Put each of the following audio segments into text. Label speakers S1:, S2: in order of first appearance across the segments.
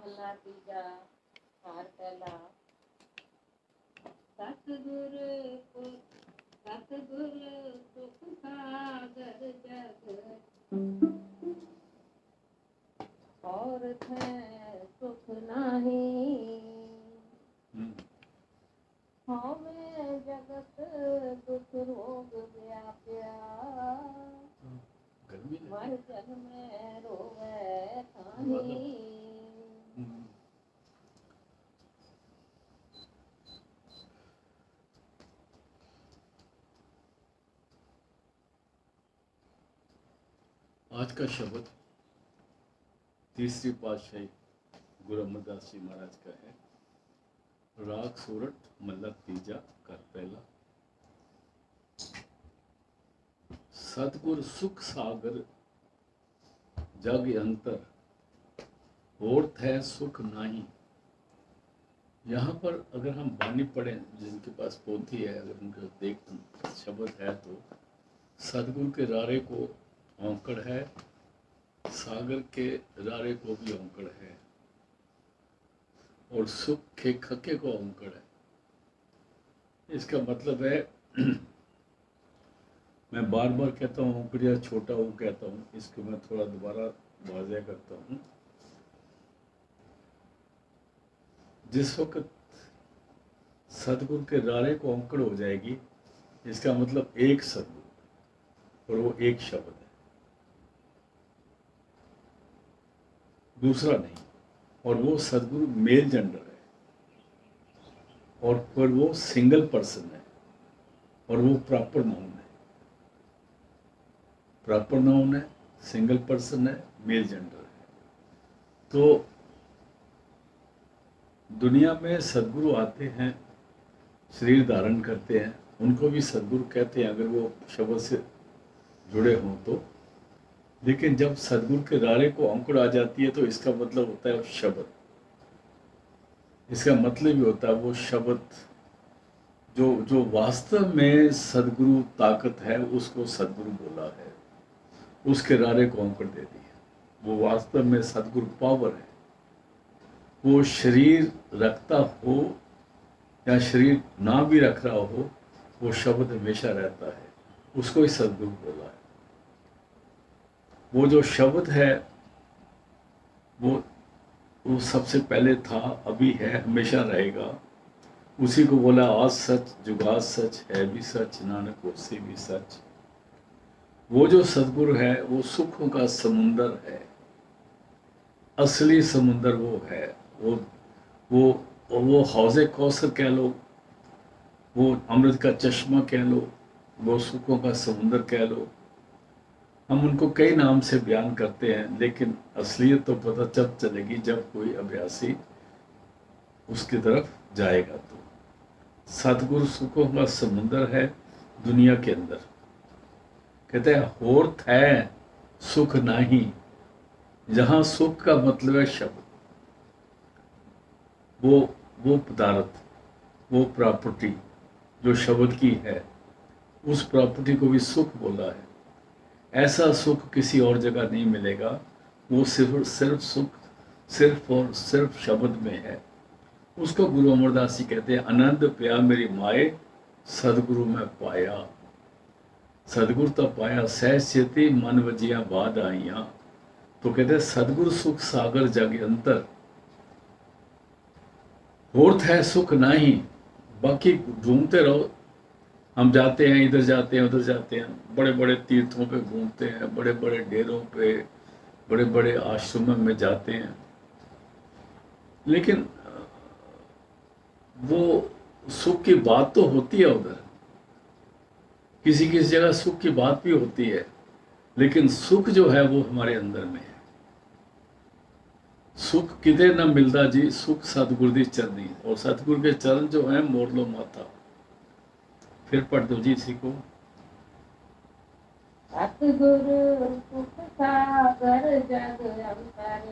S1: ਮਹਲਾ ਤੀਜਾ ਘਰ ਪਹਿਲਾ। ਸਤਿਗੁਰ ਸੁਖ ਸਾਗਰ ਜਗ ਔਰ ਹੈ ਸੁਖ ਨਾਹੀ। ਹੋਵੇ ਜਗਤ ਦੁਖ ਰੋਗ ਵਿਆਪਿਆ ਮਰ ਜਨਮੈ ਰੋਵੈ ਤਾਹੀ।
S2: आज का शब्द तीसरी पातशाही गुरु अमरदास जी महाराज का है। राग सूरत मल्ला तीजा कर पहला। सतगुर सुख सागर जग अंतर होत है सुख नाही। यहाँ पर अगर हम बानी पढ़े, जिनके पास पोथी है, अगर उनके देख शब्द है तो सतगुरु के रारे को औंकड़ है, सागर के रारे को भी औंकड़ है, और सुख के खके को औंकड़ है। इसका मतलब है मैं बार बार कहता हूँ औंकड़िया छोटा हूँ कहता हूँ, इसको मैं थोड़ा दोबारा वाज़ेह करता हूँ। जिस वक्त सतगुरु के रारे को औंकड़ हो जाएगी, इसका मतलब एक सतगुरु और वो एक शब्द है, दूसरा नहीं। और वो सदगुरु मेल जेंडर है, और फिर वो सिंगल पर्सन है, और वो प्रॉपर नाउन है। प्रॉपर नाउन है, सिंगल पर्सन है, मेल जेंडर है। तो दुनिया में सदगुरु आते हैं, शरीर धारण करते हैं, उनको भी सदगुरु कहते हैं अगर वो शब्द से जुड़े हों तो। लेकिन जब सदगुरु के रारे को औंकड़ आ जाती है तो इसका मतलब होता है शब्द। इसका मतलब भी होता है वो शब्द जो वास्तव में सदगुरु ताकत है, उसको सदगुरु बोला है, उसके रारे को औंकड़ दे दी है। वो वास्तव में सदगुरु पावर है। वो शरीर रखता हो या शरीर ना भी रख रहा हो, वो शब्द हमेशा रहता है, उसको ही सदगुरु बोला है। वो जो शब्द है वो सबसे पहले था, अभी है, हमेशा रहेगा। उसी को बोला आज सच जुगाज सच है भी सच, नानक उससे भी सच। वो जो सदगुरु है वो सुखों का समुंदर है, असली समुंदर वो है। वो हौज़े कौसर कह लो, वो अमृत का चश्मा कह लो, वो सुखों का समुंदर कह लो। हम उनको कई नाम से बयान करते हैं, लेकिन असलियत तो पता जब चलेगी जब कोई अभ्यासी उसकी तरफ जाएगा। तो सतगुरु सुखों का समुंदर है दुनिया के अंदर। कहते हैं होत है सुख नहीं। जहां सुख का मतलब है शब्द, वो पदार्थ, वो प्रॉपर्टी जो शब्द की है, उस प्रॉपर्टी को भी सुख बोला है। ऐसा सुख किसी और जगह नहीं मिलेगा। वो सिर्फ सुख सिर्फ और सिर्फ शब्द में है। उसको गुरु अमरदास जी कहते हैं आनंद पिया मेरी माए सदगुरु में पाया। सदगुरु तो पाया सहज चेती मन वजिया बाद आईया। तो कहते हैं सदगुरु सुख सागर जग अंतर होत है सुख नहीं। बाकी ढूंढते रहो। हम जाते हैं, इधर जाते हैं, उधर जाते हैं, बड़े बड़े तीर्थों पे घूमते हैं, बड़े बड़े डेरों पे, बड़े बड़े आश्रमों में जाते हैं, लेकिन वो सुख की बात तो होती है उधर, किसी किसी जगह सुख की बात भी होती है, लेकिन सुख जो है वो हमारे अंदर में है। सुख किते ना मिलता जी, सुख सतगुरु दी चरनी। और सतगुरु के चरण जो है मोड़ लो माथा। फिर पढ़ दो जी इसी को।
S1: सतगुरु सुख सागर जग अंतर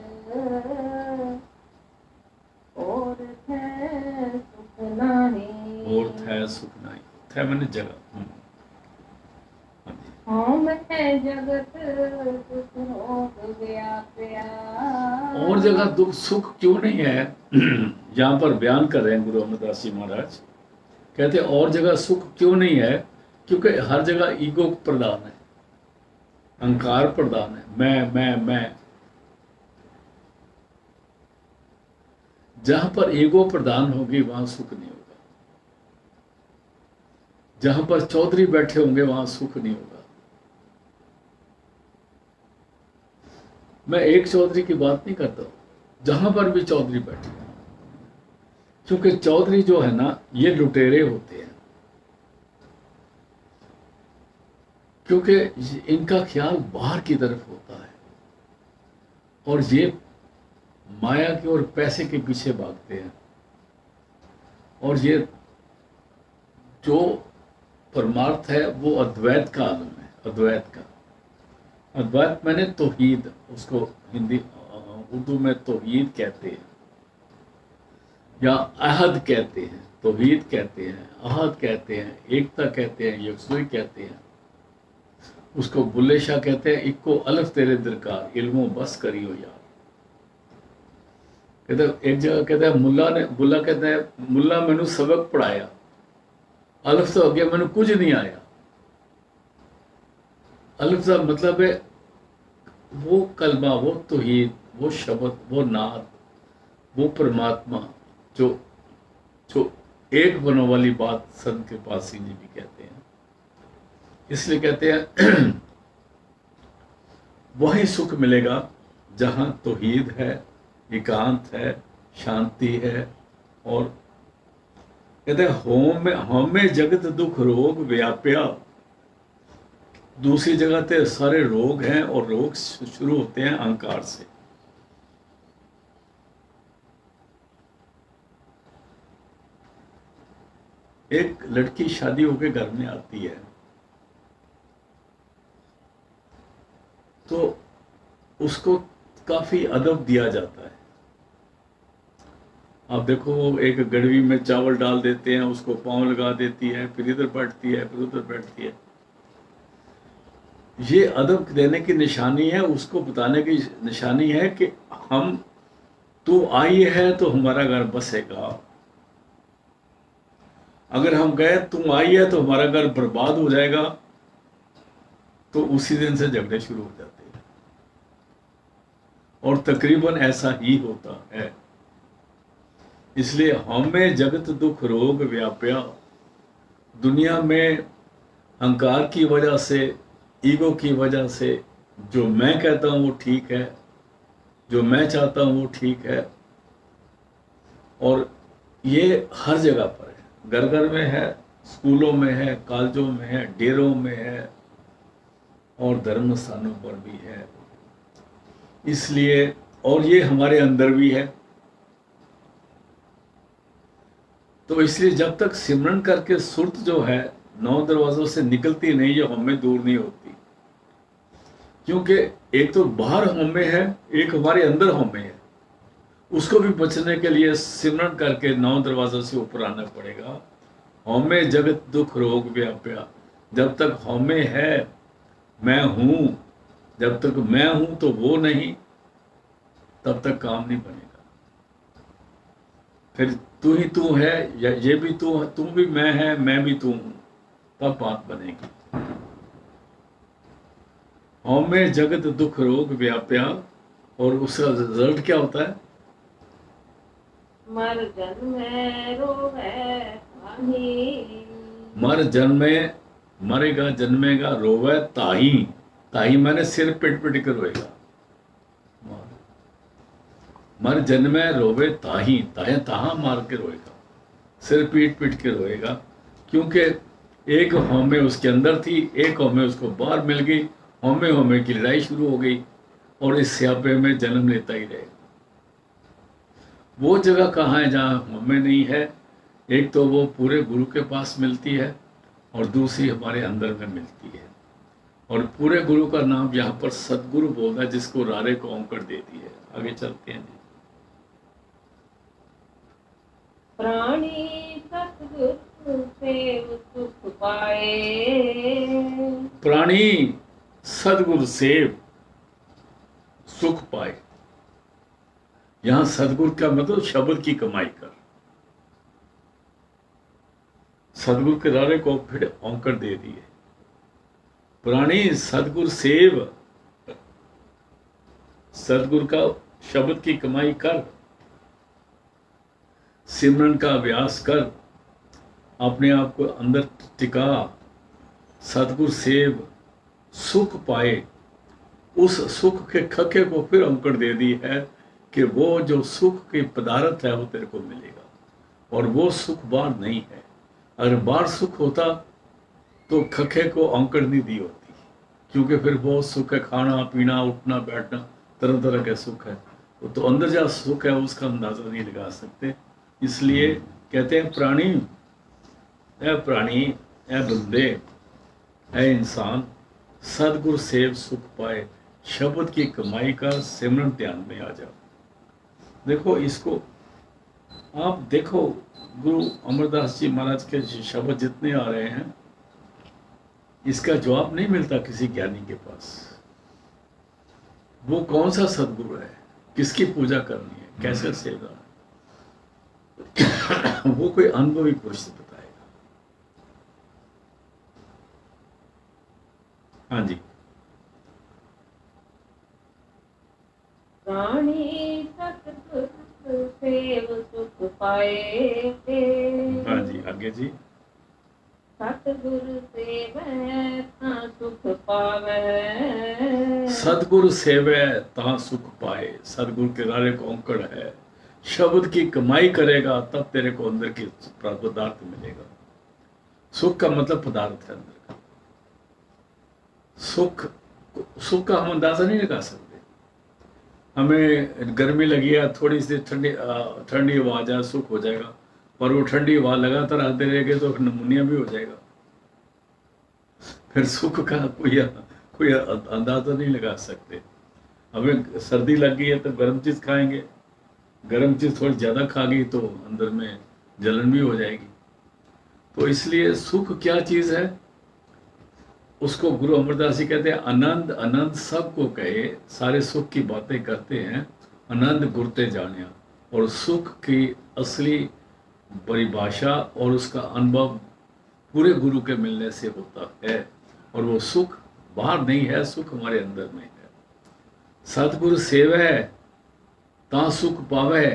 S1: और है सुख नाही।
S2: और है सुख नहीं। थे मैंने जगह।
S1: हम है जगत सुख रोग व्याप्या।
S2: और जगह जगह दुख सुख क्यों नहीं है, यहाँ पर बयान कर रहे हैं गुरु अमरदास जी महाराज। कहते हैं और जगह सुख क्यों नहीं है, क्योंकि हर जगह ईगो प्रधान है, अहंकार प्रधान है, मैं। जहां पर ईगो प्रधान होगी वहां सुख नहीं होगा, जहां पर चौधरी बैठे होंगे वहां सुख नहीं होगा। मैं एक चौधरी की बात नहीं करता हूं, जहां पर भी चौधरी बैठे हैं, क्योंकि चौधरी जो है ना ये लुटेरे होते हैं, क्योंकि इनका ख्याल बाहर की तरफ होता है और ये माया की और पैसे के पीछे भागते हैं। और ये जो परमार्थ है वो अद्वैत का आलम है, अद्वैत का। अद्वैत मैंने तौहीद, उसको हिंदी उर्दू में तौहीद कहते हैं या अहद कहते हैं, तौहीद कहते हैं, अहद कहते हैं, एकता कहते हैं, यकसुई कहते हैं, उसको बुल्ले शाह कहते हैं, इक्को अलफ तेरे दरकार इल्मो बस करी हो यार। कहते एक जगह कहते हैं बुल्ला कहता है मुल्ला मैनू सबक पढ़ाया, अलफ तो अगे मैनू कुछ नहीं आया। अलफ का मतलब है वो कलमा, वो तौहीद, वो शब्द, वो नात, वो परमात्मा जो जो एक बनने वाली बात संत के पास ही जी भी कहते हैं। इसलिए कहते हैं वही सुख मिलेगा जहां तौहीद है, एकांत है, शांति है। और कहते हैं होम में जगत दुख रोग व्याप्या। दूसरी जगह पे सारे रोग हैं और रोग शुरू होते हैं अहंकार से। एक लड़की शादी होकर घर में आती है तो उसको काफी अदब दिया जाता है। आप देखो वो एक गड़वी में चावल डाल देते हैं, उसको पांव लगा देती है, फिर इधर बैठती है, फिर उधर बैठती है। ये अदब देने की निशानी है, उसको बताने की निशानी है कि हम तू आई है तो हमारा घर बसेगा, अगर हम गए तुम आई है तो हमारा घर बर्बाद हो जाएगा। तो उसी दिन से झगड़े शुरू हो जाते हैं और तकरीबन ऐसा ही होता है। इसलिए हमें जगत दुख रोग व्याप्या। दुनिया में अहंकार की वजह से, ईगो की वजह से जो मैं कहता हूं वो ठीक है, जो मैं चाहता हूं वो ठीक है, और ये हर जगह पर है, घर घर में है, स्कूलों में है, कॉलेजों में है, डेरों में है और धर्म स्थानों पर भी है। इसलिए और ये हमारे अंदर भी है। तो इसलिए जब तक सिमरन करके सुरत जो है 9 दरवाजों से निकलती नहीं, ये हमें दूर नहीं होती। क्योंकि एक तो बाहर हमें है, एक हमारे अंदर हमें है। उसको भी बचने के लिए सिमरन करके 9 दरवाजों से ऊपर आना पड़ेगा। हमें जगत दुख रोग व्याप्या। जब तक हमें है, मैं हूं, जब तक मैं हूं तो वो नहीं, तब तक काम नहीं बनेगा। फिर तू ही तू है, या ये भी तू भी मैं है, मैं भी तू हूं, तब बात बनेगी। हमें जगत दुख रोग व्याप्या। और उसका रिजल्ट क्या होता है?
S1: मर जन्मे रोवे ताही।
S2: मर जन्मे, मरेगा जन्मेगा, रोवे ताही। ताही मैंने सिर पिट पिट कर रोएगा। मर जन्मे रोवे ताही, ताहे ताहा मार के रोएगा, सिर पीट पीट के रोएगा। क्योंकि एक हमें उसके अंदर थी, एक हमें उसको बाहर मिल गई, हमें की लड़ाई शुरू हो गई और इस स्यापे में जन्म लेता ही रहेगा। वो जगह कहाँ है जहाँ हमें नहीं है? एक तो वो पूरे गुरु के पास मिलती है और दूसरी हमारे अंदर में मिलती है। और पूरे गुरु का नाम यहाँ पर सदगुरु बोलता है, जिसको रारे को औंकड़ देती है। आगे चलते हैं जी।
S1: प्राणी सतगुरु सेव सुख पाए।
S2: प्राणी सदगुरु सेव सुख पाए। यहां सदगुरु का मतलब शब्द की कमाई कर। सदगुरु के रारे को फिर औंकड़ दे दिए। प्राणी सदगुरु सेव, सदगुरु का शब्द की कमाई कर, सिमरन का अभ्यास कर, अपने आप को अंदर टिका, सदगुरु सेव, सुख पाए। उस सुख के खखे को फिर औंकड़ दे दी है कि वो जो सुख की पदार्थ है वो तेरे को मिलेगा, और वो सुख बाहर नहीं है। अगर बाहर सुख होता तो खखे को औंकड़ नहीं दी होती, क्योंकि फिर बहुत सुख है, खाना पीना उठना बैठना, तरह तरह के सुख है। तो अंदर जो सुख है उसका अंदाजा नहीं लगा सकते। इसलिए कहते हैं प्राणी, ए बंदे, ए इंसान, सदगुरु सेव सुख पाए, शब्द की कमाई का सिमरन ध्यान में आ जाओ। देखो इसको आप देखो, गुरु अमरदास जी महाराज के शब्द जितने आ रहे हैं, इसका जवाब नहीं मिलता किसी ज्ञानी के पास। वो कौन सा सदगुरु है, किसकी पूजा करनी है, कैसे सेवा है, वो कोई अनुभवी पुरुष बताएगा। हाँ जी।
S1: प्राणी सतगुरु सेव सुख पाए।
S2: हाँ जी, आगे जी।
S1: सतगुरु सेवै तां सुख पावै।
S2: सदगुरु सेवै तां सुख पाए। सदगुरु के रारे को औंकड़ है, शब्द की कमाई करेगा तब तेरे को अंदर की पदार्थ मिलेगा। सुख का मतलब पदार्थ है अंदर का। सुख का हम अंदाजा नहीं लगा सकते। हमें गर्मी लगी है, थोड़ी सी ठंडी हवा जाए सुख हो जाएगा, पर वो ठंडी हवा लगातार आते रहेगी तो नमूनिया भी हो जाएगा। फिर सुख का कोई अंदाजा नहीं लगा सकते। हमें सर्दी लग गई है तो गर्म चीज खाएंगे, गर्म चीज थोड़ी ज्यादा खा गई तो अंदर में जलन भी हो जाएगी। तो इसलिए सुख क्या चीज है, उसको गुरु अमरदास जी कहते हैं आनंद। आनंद सबको कहे, सारे सुख की बातें करते हैं, आनंद गुरते जानिया। और सुख की असली परिभाषा और उसका अनुभव पूरे गुरु के मिलने से होता है, और वो सुख बाहर नहीं है, सुख हमारे अंदर में है। सतगुरु सेवै ता सुख पावे।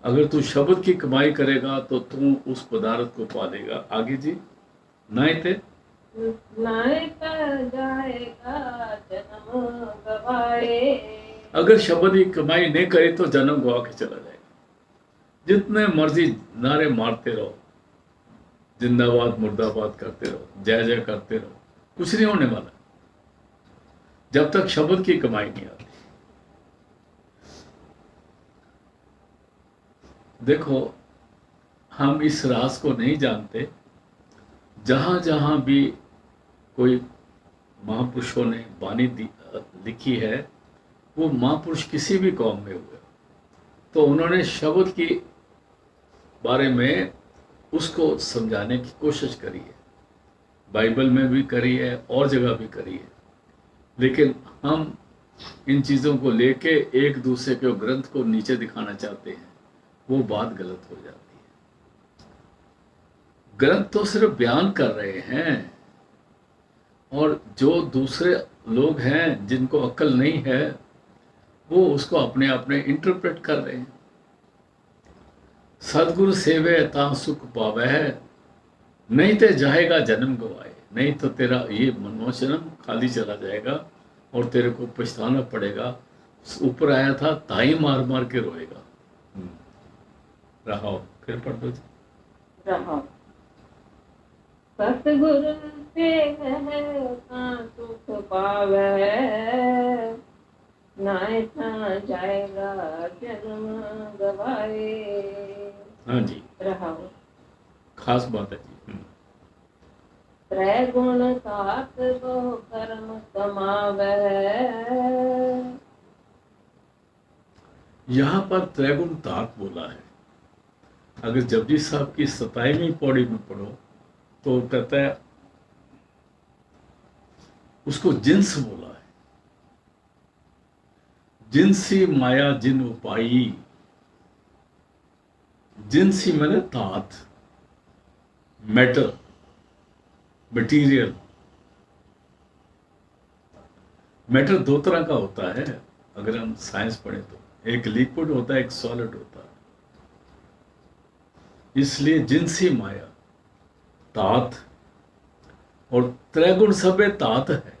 S2: अगर तू शब्द की कमाई करेगा तो तू उस पदार्थ को पा लेगा। आगे जी। नहीं थे
S1: जाएगा जन्म गवाए।
S2: अगर शब्द की कमाई नहीं करे तो जन्म गवा के चला जाएगा। जितने मर्जी नारे मारते रहो, जिंदाबाद मुर्दाबाद करते रहो, जय जय करते रहो, कुछ नहीं होने वाला जब तक शब्द की कमाई नहीं आती। देखो, हम इस राज को नहीं जानते। जहां जहां भी कोई महापुरुषों ने वाणी लिखी है, वो महापुरुष किसी भी कौम में हुए तो उन्होंने शब्द की बारे में उसको समझाने की कोशिश करी है। बाइबल में भी करी है और जगह भी करी है। लेकिन हम इन चीज़ों को लेके एक दूसरे के ग्रंथ को नीचे दिखाना चाहते हैं, वो बात गलत हो जाती है। ग्रंथ तो सिर्फ बयान कर रहे हैं, और जो दूसरे लोग हैं जिनको अक्ल नहीं है वो उसको अपने अपने इंटरप्रेट कर रहे हैं। सदगुरु सेवे ता सुख पावे है, नहीं तो जाएगा जन्म गवाए। नहीं तो तेरा ये मनोजन्म खाली चला जाएगा और तेरे को पछताना पड़ेगा। ऊपर आया था ताई मार मार के रोएगा। रहा फिर पढ़ दो।
S1: रहा सतगुरु सेवै तां सुख पावै। नाय था जाएगा जन्म गवाए।
S2: हाँ जी,
S1: रहा
S2: खास बात है जी।
S1: त्रै गुण सात गो कर्म कमावै।
S2: यहाँ पर त्रैगुण तात बोला है। अगर जपजी साहब की 27वीं पौड़ी में पढ़ो तो कहता है, उसको जिन्स बोला है। जिनसी माया जिन उपाई, जिनसी मैंने धात, मैटर, मटीरियल। मैटर दो तरह का होता है अगर हम साइंस पढ़े तो, एक लिक्विड होता है, एक सॉलिड होता है। इसलिए जिनसी माया तात, और त्रैगुण सभ्य तात है।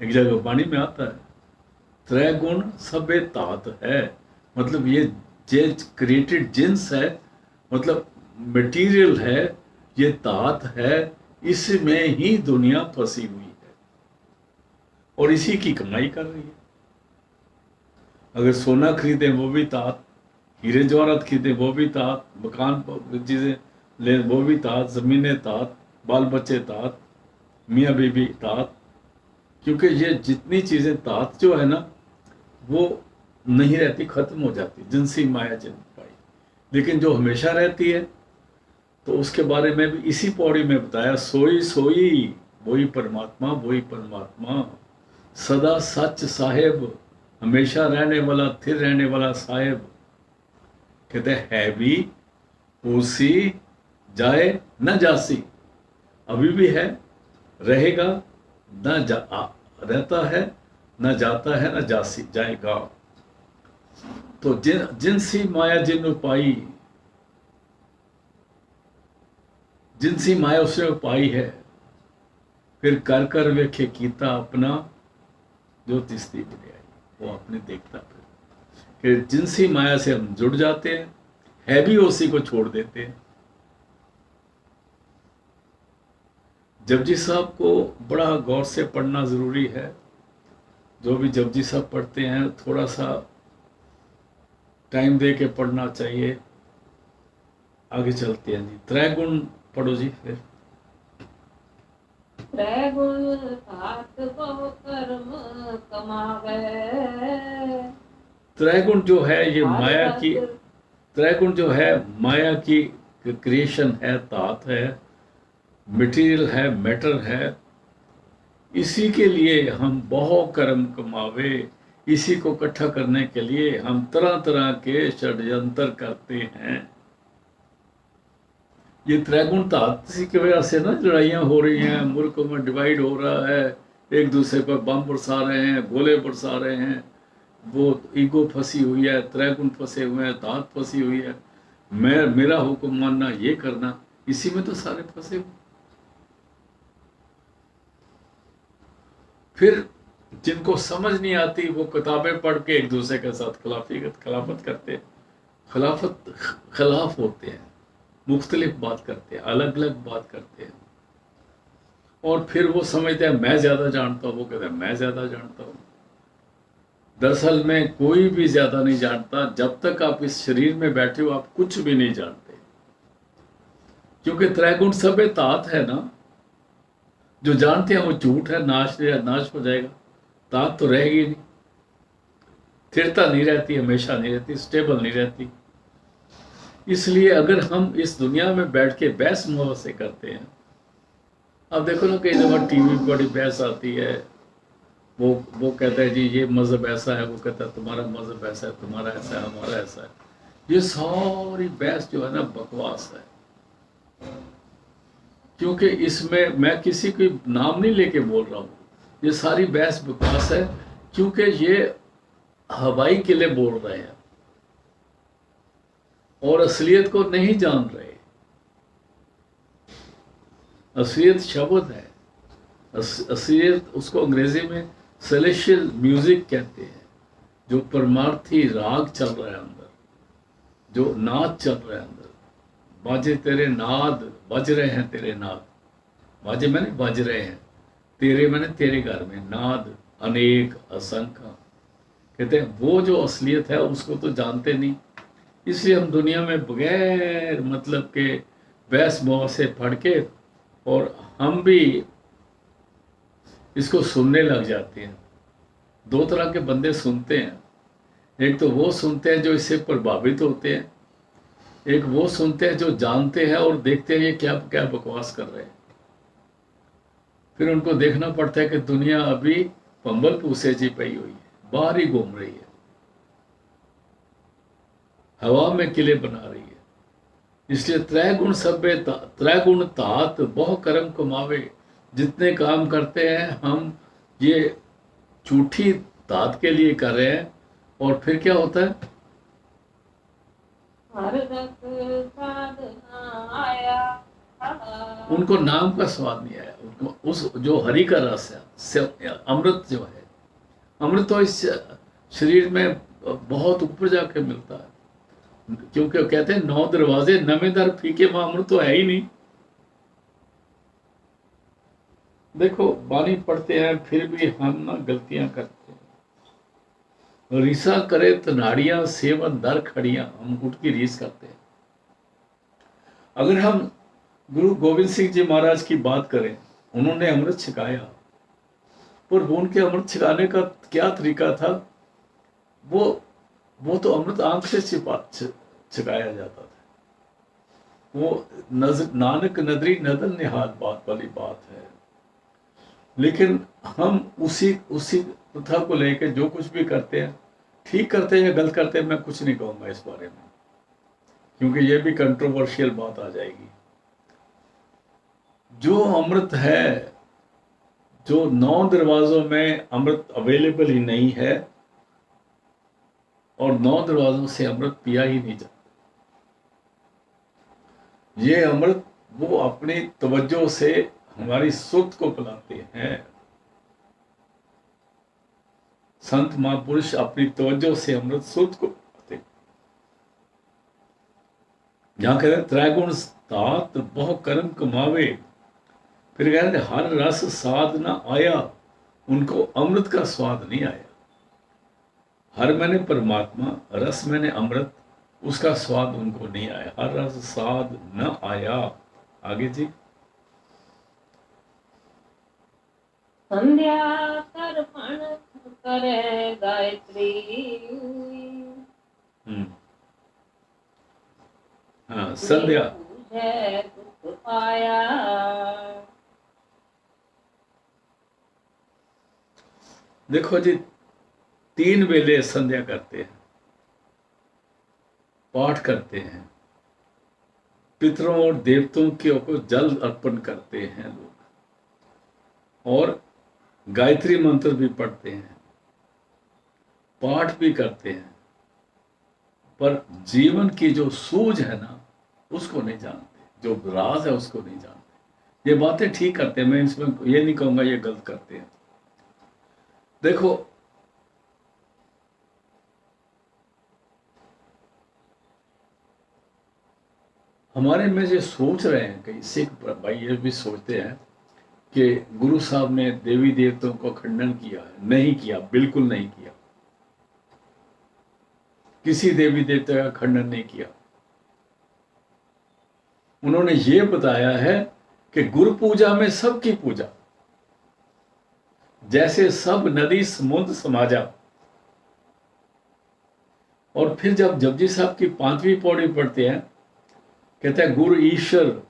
S2: एक जगह वाणी में आता है त्रैगुण सभ्य तात है, मतलब ये जे क्रिएटेड जिन्स है, मतलब मटेरियल है, ये तात है, इसमें ही दुनिया फंसी हुई है और इसी की कमाई कर रही है। अगर सोना खरीदे वो भी तात, हीरे जवाहरात खरीदे वो भी तात, मकान चीजें ले वो भी तात, जमीनें तात, बाल बच्चे तात, मियाँ बीबी तात। क्योंकि ये जितनी चीजें तात जो है ना वो नहीं रहती, खत्म हो जाती, जिनसी माया जिन पाई। लेकिन जो हमेशा रहती है तो उसके बारे में भी इसी पौड़ी में बताया, सोई सोई वही परमात्मा, वही परमात्मा, सदा सच साहेब, हमेशा रहने वाला, स्थिर रहने वाला साहेब। कहते है भी उसी, जाए न जासी, अभी भी है, रहेगा, न रहता है, न जाता है, न जासी जाएगा। तो जिनसी माया जिन पाई, जिनसी माया उसने पाई है, फिर कर कर वेखे कीता अपना, जो तिस्ती बने आई, वो अपने देखता फिर कि जिनसी माया से हम जुड़ जाते हैं, है भी उसी को छोड़ देते हैं। जपजी साहब को बड़ा गौर से पढ़ना जरूरी है। जो भी जपजी साहब पढ़ते हैं थोड़ा सा टाइम दे के पढ़ना चाहिए। आगे चलते हैं जी, त्रैगुण पढ़ो जी फिर।
S1: त्रैगुण तात बहु कर्म कमावे।
S2: त्रैगुण जो है ये माया की, त्रैगुण जो है माया की क्रिएशन है, तात है, मटेरियल है, मैटर है। इसी के लिए हम बहुत कर्म कमावे, इसी को इकट्ठा करने के लिए हम तरह तरह के षड्यंत्र करते हैं। ये त्रैगुण तात इसी की वजह से ना लड़ाइयाँ हो रही हैं, मुल्कों में डिवाइड हो रहा है, एक दूसरे पर बम बरसा रहे हैं, गोले बरसा रहे हैं। वो ईगो फंसी हुई है, त्रैगुण फंसे हुए हैं, तात फंसी हुई है, मैं मेरा हुक्म मानना, ये करना, इसी में तो सारे फंसे हुए। फिर जिनको समझ नहीं आती वो किताबें पढ़ के एक दूसरे के साथ खिलाफत करते हैं, खिलाफ होते हैं, मुख्तलिफ बात करते हैं, अलग अलग बात करते हैं। और फिर वो समझते हैं मैं ज्यादा जानता हूँ, वो कहते हैं मैं ज्यादा जानता हूँ। दरअसल में कोई भी ज्यादा नहीं जानता। जब तक आप इस शरीर में बैठे हो आप कुछ भी नहीं जानते, क्योंकि त्रैगुण सब तात है ना। जो जानते हैं वो झूठ है, नाश हो जाएगा। तात तो रहेगी नहीं, स्थिरता नहीं रहती, हमेशा नहीं रहती, स्टेबल नहीं रहती। इसलिए अगर हम इस दुनिया में बैठ के बहस मुबहसे करते हैं, अब देखो ना कई दफा टीवी पर बड़ी बहस आती है, वो कहता है जी ये मजहब ऐसा है, वो कहता है तुम्हारा मजहब ऐसा है, तुम्हारा ऐसा है, हमारा ऐसा है। ये सारी बहस जो है ना बकवास है। क्योंकि इसमें मैं किसी को नाम नहीं लेके बोल रहा हूँ, ये सारी बहस बकवास है, क्योंकि ये हवाई किले बोल रहे हैं और असलियत को नहीं जान रहे। असलियत शब्द है, असलियत उसको अंग्रेजी में सेलेशियल म्यूजिक कहते हैं, जो परमार्थी राग चल रहा है अंदर, जो नाद चल रहा है अंदर। बाजे तेरे नाद, बज रहे हैं तेरे नाद, बाजे मैंने बज रहे हैं, तेरे मैंने तेरे घर में, नाद अनेक असंख्य। कहते हैं वो जो असलियत है उसको तो जानते नहीं, इसलिए हम दुनिया में बगैर मतलब के बहस बहस से पढ़ के, और हम भी इसको सुनने लग जाते हैं। दो तरह के बंदे सुनते हैं, एक तो वो सुनते हैं जो इससे प्रभावित होते हैं, एक वो सुनते हैं जो जानते हैं और देखते हैं ये क्या क्या बकवास कर रहे हैं। फिर उनको देखना पड़ता है कि दुनिया अभी पंबल पूसे जी पई हुई है, बाहर ही घूम रही है। हवा में किले बना रही है। इसलिए त्रैगुण सभ्य त्रैगुण तात बहु कर्म कमावे। जितने काम करते हैं हम ये झूठी तात के लिए कर रहे हैं, और फिर क्या होता है?
S1: हर रस साधना आया।
S2: उनको नाम का स्वाद नहीं आया, उनको उस जो हरि का रस है, अमृत जो है, अमृत तो इस शरीर में बहुत ऊपर जाके मिलता है, क्योंकि वो कहते हैं 9 दरवाजे नवे दर फीके, वहां अमृत तो है ही नहीं। देखो बानी पढ़ते हैं फिर भी हम ना गलतियां करते हैं। रीसा करे तनाड़ियां सेवन दर खड़ियां, हम उठ की रीस करते हैं। अगर हम गुरु गोविंद सिंह जी महाराज की बात करें, उन्होंने अमृत छिकाया, पर उनके अमृत छिकाने का क्या तरीका था? वो तो अमृत आंख से छिकाया जाता था। वो नानक नदरी नदन निहाल बात वाली बात है। लेकिन हम उसी प्रथा को लेकर जो कुछ भी करते हैं, ठीक करते हैं या गलत करते हैं, मैं कुछ नहीं कहूंगा इस बारे में, क्योंकि ये भी कंट्रोवर्शियल बात आ जाएगी। जो अमृत है, जो 9 दरवाजों में अमृत अवेलेबल ही नहीं है, और 9 दरवाजों से अमृत पिया ही नहीं जाता। ये अमृत वो अपनी तवज्जो से हमारी सुध को पिलाते हैं। संत महापुरुष अपनी तवज्जो से अमृत सुध को पिलाते हैं। यहां कहते हैं त्रैगुण तात बहु कर्म कमावे, फिर कहते हैं हर रस साध न आया, उनको अमृत का स्वाद नहीं आया। हर मैंने परमात्मा, रस मैंने अमृत, उसका स्वाद उनको नहीं आया। हर रस साध न आया। आगे जी।
S1: संध्या तर्पण करे गायत्री।
S2: हाँ, संध्या
S1: पूछे दुख पाया।
S2: देखो जी, 3 वेले संध्या करते हैं, पाठ करते हैं, पितरों और देवताओं को जल अर्पण करते हैं लोग, और गायत्री मंत्र भी पढ़ते हैं, पाठ भी करते हैं, पर जीवन की जो सूझ है ना, उसको नहीं जानते, जो राज है उसको नहीं जानते। ये बातें ठीक करते हैं, मैं इसमें ये नहीं कहूंगा ये गलत करते हैं। देखो, हमारे में जो सोच रहे हैं, कई सिख भाई ये भी सोचते हैं कि गुरु साहब ने देवी देवताओं को खंडन किया है। नहीं किया, बिल्कुल नहीं किया। किसी देवी देवता का खंडन नहीं किया। उन्होंने ये बताया है कि गुरु पूजा में सबकी पूजा, जैसे सब नदी समुद्र समाजा। और फिर जब जपजी साहब की 5वीं पौड़ी पढ़ते हैं, कहते हैं गुरु ईश्वर,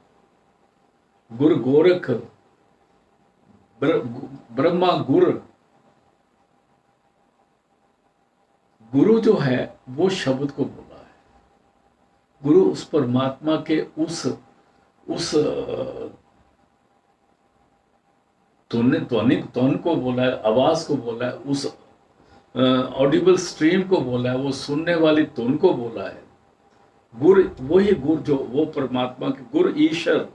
S2: गुरु गोरख, ब्रह्मा गुरु। गुरु जो है वो शब्द को बोला है। गुरु उस परमात्मा के उस ध्वनि को बोला है, आवाज को बोला है, उस ऑडिबल स्ट्रीम को बोला है, वो सुनने वाली धुन को बोला है। गुरु वही गुरु जो वो परमात्मा के गुरु ईश्वर,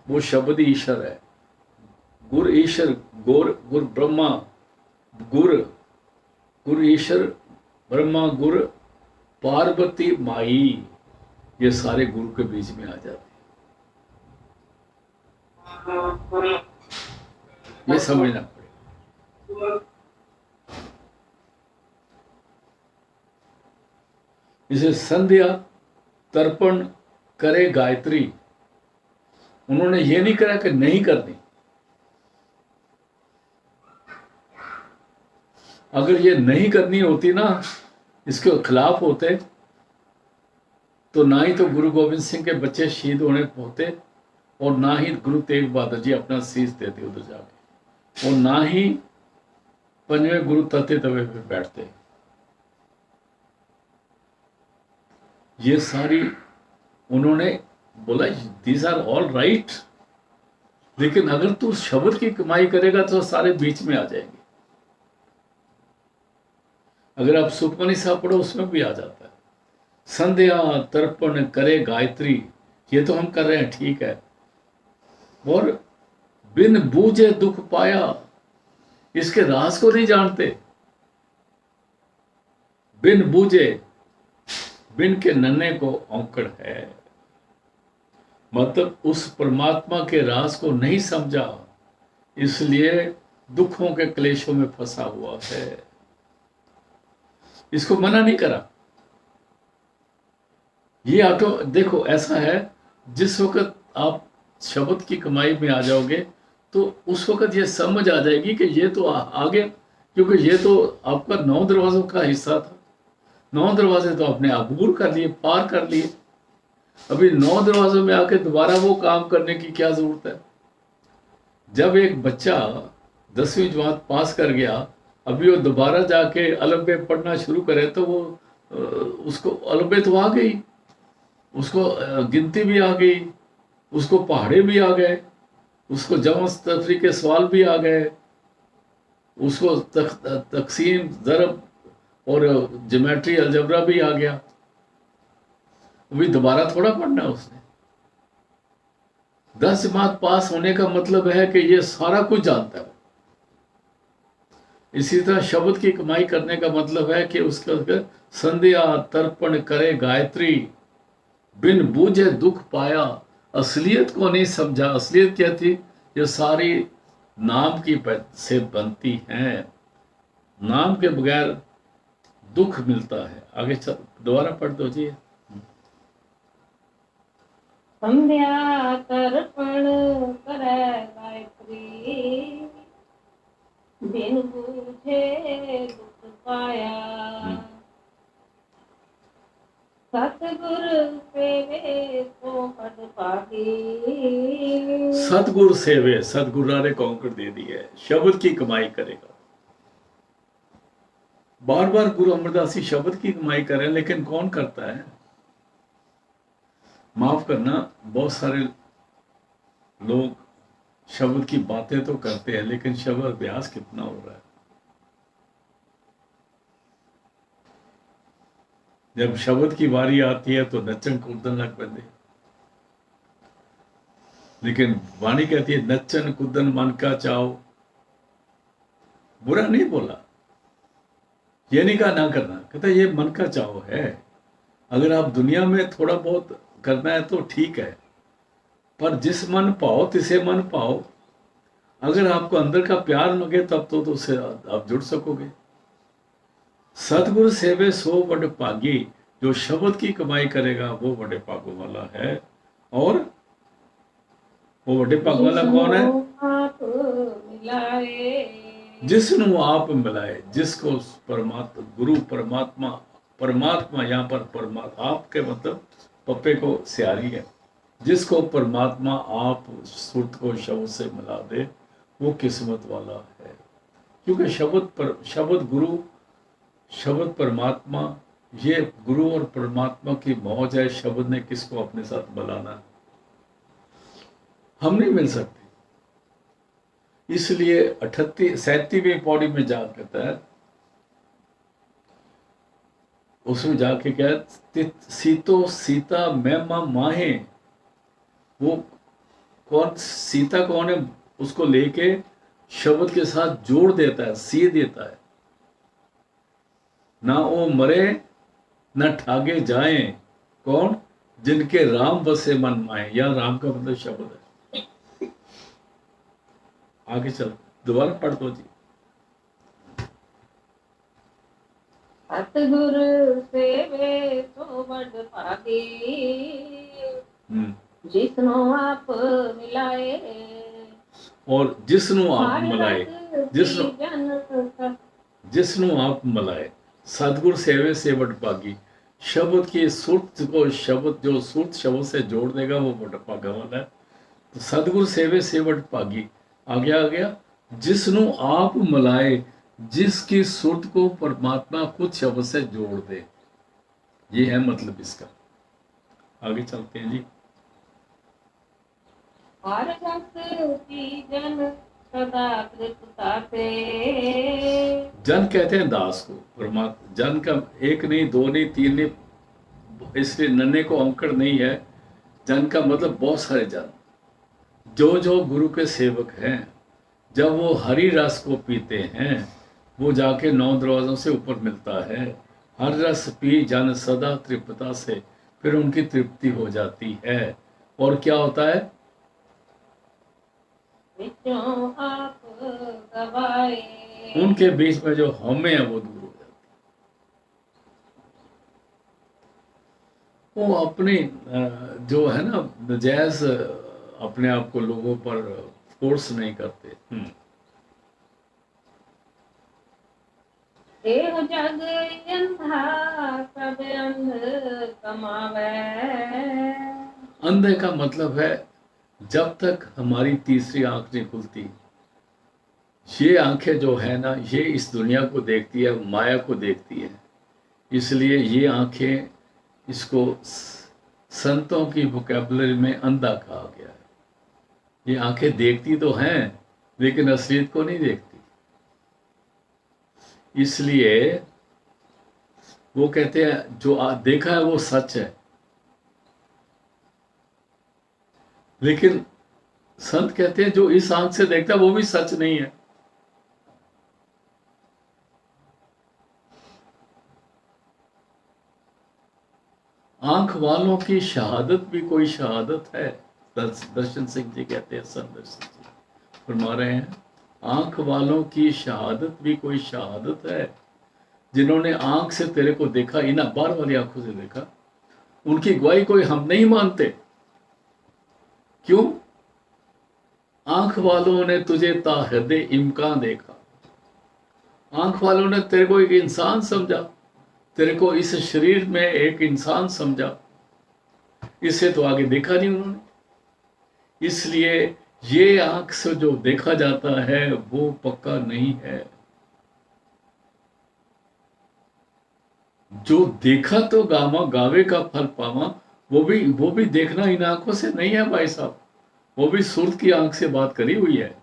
S2: वो शब्द ईश्वर है। गुरु ईश्वर, गुरु ब्रह्मा, गुरु ईश्वर, ब्रह्मा, गुरु पार्वती माई, ये सारे गुरु के बीच में आ जाते हैं। ये समझना पड़ेगा। इसे संध्या तर्पण करे गायत्री, उन्होंने ये नहीं करा कि नहीं करनी। अगर ये नहीं करनी होती ना, इसके खिलाफ होते, तो ना ही तो गुरु गोविंद सिंह के बच्चे शहीद होने होते, और ना ही गुरु तेग बहादुर जी अपना शीश देते उधर जाके, और ना ही 5वें गुरु तते तवे पे बैठते। ये सारी उन्होंने बोला दीज आर ऑल राइट, लेकिन अगर तू शब्द की कमाई करेगा तो सारे बीच में आ जाएंगे। अगर आप सुखमनी साहब पढ़ो उसमें भी आ जाता है, संध्या तर्पण करे गायत्री, ये तो हम कर रहे हैं ठीक है, और बिन बूझे दुख पाया, इसके राज को नहीं जानते। बिन बूझे, बिन के नन्हे को औंकड़ है, मतलब उस परमात्मा के राज को नहीं समझा, इसलिए दुखों के क्लेशों में फंसा हुआ है। इसको मना नहीं करा। ये ऑटो देखो ऐसा है, जिस वक्त आप शब्द की कमाई में आ जाओगे तो उस वक्त ये समझ आ जाएगी कि ये तो आगे, क्योंकि ये तो आपका 9 दरवाजों का हिस्सा था। 9 दरवाजे तो आपने अबूर कर लिए, पार कर लिए। अभी 9 दरवाजों में आके दोबारा वो काम करने की क्या जरूरत है। जब एक बच्चा 10वीं जमात पास कर गया, अभी वो दोबारा जाके अलबे पढ़ना शुरू करे तो वो उसको अलबे तो आ गई, उसको गिनती भी आ गई, उसको पहाड़े भी आ गए, उसको जमा तफरी के सवाल भी आ गए, उसको तकसीम ज़रब और ज्योमेट्री अलजबरा भी आ गया। अभी दोबारा थोड़ा पढ़ना है उसने। 10 जमात पास होने का मतलब है कि ये सारा कुछ जानता है। इसी तरह शब्द की कमाई करने का मतलब है कि उसका संध्या तर्पण करे गायत्री, बिन बूझे दुख पाया, असलियत को नहीं समझा। असलियत क्या थी? ये सारी नाम की से बनती हैं, नाम के बगैर दुख मिलता है। आगे दोबारा पढ़ दो जी।
S1: संध्या तर्पण करे गायत्री, बिन बूझे दुख पाया, सतगुरु सेवे तो पद पागी।
S2: सतगुरु सेवे, सतगुरु ने कौंकड़ दे दी है, शब्द की कमाई करेगा। बार बार गुरु अमरदास जी शब्द की कमाई कर रहे हैं, लेकिन कौन करता है? माफ करना, बहुत सारे लोग शब्द की बातें तो करते हैं, लेकिन शब्द अभ्यास कितना हो रहा है? जब शब्द की बारी आती है तो नचन कूदन लग पैंदे, लेकिन वाणी कहती है नचन कूदन मन का चाओ। बुरा नहीं बोला, ये नहीं कहा ना करना, कहता ये मन का चाव है। अगर आप दुनिया में थोड़ा बहुत करना है तो ठीक है, पर जिस मन पाओ तिसे मन पाओ। अगर आपको अंदर का प्यार लगे तब तो उससे आप जुड़ सकोगे। सतगुरु सेवे सो बड़ पागी, जो शब्द की कमाई करेगा वो बड़े पागों वाला है। और वो बड़े पागों वाला कौन है?
S1: आप मिलाए,
S2: जिसनु आप मिलाए, जिसको परमात्मा गुरु परमात्मा, परमात्मा यहाँ पर परमात्मा, आपके मतलब पप्पे को स्यारी है, जिसको परमात्मा आप सुरत को शब्द से मिला दे वो किस्मत वाला है। क्योंकि शब्द गुरु, शब्द परमात्मा, ये गुरु और परमात्मा की मौज है। शब्द ने किसको अपने साथ मिलाना? हम नहीं मिल सकते। इसलिए 37वीं पौड़ी में जा कहता है, उसमें जाके क्या, सीतो सीता मैमा माहे। वो कौन सीता कौन है? उसको लेके शब्द के साथ जोड़ देता है, सी देता है। ना वो मरे ना ठागे जाए, कौन? जिनके राम बसे मन माए। या राम का मतलब शब्द है। आगे चल, दोबारा पढ़ दो जी।
S1: सतगुरु सेवे तो बड़ पागी, जिसनो आप मिलाए, और
S2: जिसनु आप मिलाए, जिसनु आप मिलाए। सतगुरु सेवे से बड़ पागी, शब्द की सुरत को, शब्द जो सुरत शब्द से जोड़ देगा वो बड़ पागा वाला है। तो सतगुरु सेवे से बड़ पागी। आगे आ गया, जिसनु आप मिलाए, जिसकी सुरत को परमात्मा खुद शब्द से जोड़ दे। ये है मतलब इसका। आगे चलते हैं जी।
S1: हर जस की जन सदा कृपा से।
S2: जन कहते हैं दास को, परमात्मा जन का एक नहीं, दो नहीं, तीन नहीं, इसलिए नन्हे को अंकड़ नहीं है। जन का मतलब बहुत सारे जन, जो जो गुरु के सेवक हैं, जब वो हरि रस को पीते हैं, वो जाके 9 दरवाजों से ऊपर मिलता है। हर रस पी जन सदा तृप्तता से, फिर उनकी तृप्ति हो जाती है। और क्या होता है?
S1: विचों आप गवाए।
S2: उनके बीच में जो हमें है वो दूर हो जाती है। वो अपनी जो है ना नजायज अपने आप को लोगों पर फोर्स नहीं करते।
S1: देह जग अंधा सब अंध कमावे।
S2: अंधे का मतलब है जब तक हमारी तीसरी आंख नहीं खुलती। ये आंखें जो है ना, ये इस दुनिया को देखती है, माया को देखती है। इसलिए ये आंखें, इसको संतों की वोकैबुलरी में अंधा कहा गया है। ये आंखें देखती तो हैं लेकिन असलियत को नहीं देखती। इसलिए वो कहते हैं जो देखा है वो सच है, लेकिन संत कहते हैं जो इस आंख से देखता है वो भी सच नहीं है। आंख वालों की शहादत भी कोई शहादत है। दर्शन सिंह जी कहते हैं, संत दर्शन जी फरमा रहे हैं, आंख वालों की शहादत भी कोई शहादत है। जिन्होंने आंख से तेरे को देखा, इन बाहर वाली आंखों से देखा, उनकी गवाही कोई हम नहीं मानते। क्यों? आंख वालों ने तुझे ताहदे इम्कान देखा। आंख वालों ने तेरे को एक इंसान समझा, तेरे को इस शरीर में एक इंसान समझा, इससे तो आगे देखा नहीं उन्होंने। इसलिए ये आंख से जो देखा जाता है वो पक्का नहीं है। जो देखा तो गावा गावे का फल पावा, वो भी देखना इन आंखों से नहीं है भाई साहब। वो भी सुरत की आंख से बात करी हुई है।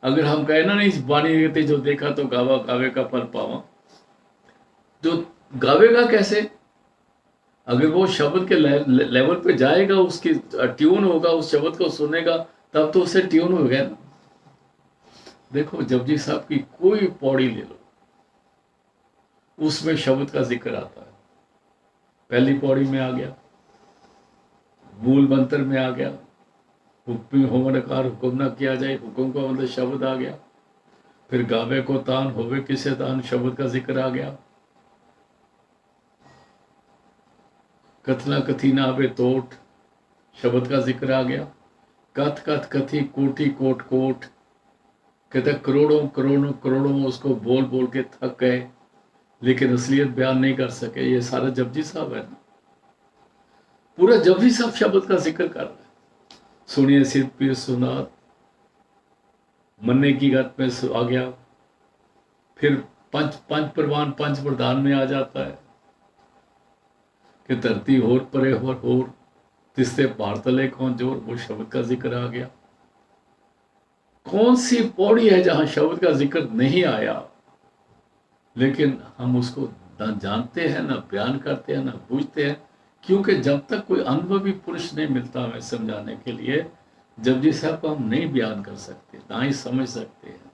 S2: अगर हम कहना नहीं वाणी कहते जो देखा तो गावा गावे का फल पावा, जो गावेगा कैसे? अगर वो शब्द के लेवल पे जाएगा, उसकी ट्यून होगा, उस शब्द को सुनेगा, तब तो उससे ट्यून हो गया ना। देखो जपजी साहब की कोई पौड़ी ले लो, उसमें शब्द का जिक्र आता है। पहली पौड़ी में आ गया, मूल मंत्र में आ गया, हुक्म होमनकार हुक्म न किया जाए, हुक्म का मतलब शब्द आ गया। फिर गावे को तान होवे किसे तान, शब्द का जिक्र आ गया। कथना कथी ना आवे तोट, शब्द का जिक्र आ गया। कथ कथ कथी कोटि कोट कोट, कहते करोड़ों करोड़ों करोड़ों उसको बोल बोल के थक गए, लेकिन असलियत बयान नहीं कर सके। ये सारा जपजी साहब है ना, पूरा जपजी साहब शब्द का जिक्र कर रहा है। सुनिए सिद्ध पीर सुनात, मन्ने की गत में आ गया। फिर पंच प्रवान पंच प्रधान में आ जाता है कि धरती होर परे होर तिस्ते भारतले कौन जोर, वो शब्द का जिक्र आ गया। कौन सी पौड़ी है जहां शब्द का जिक्र नहीं आया? लेकिन हम उसको ना जानते हैं, ना बयान करते हैं, ना पूछते हैं, क्योंकि जब तक कोई अनुभवी पुरुष नहीं मिलता हमें समझाने के लिए, जपजी साहब को हम नहीं बयान कर सकते, ना ही समझ सकते हैं।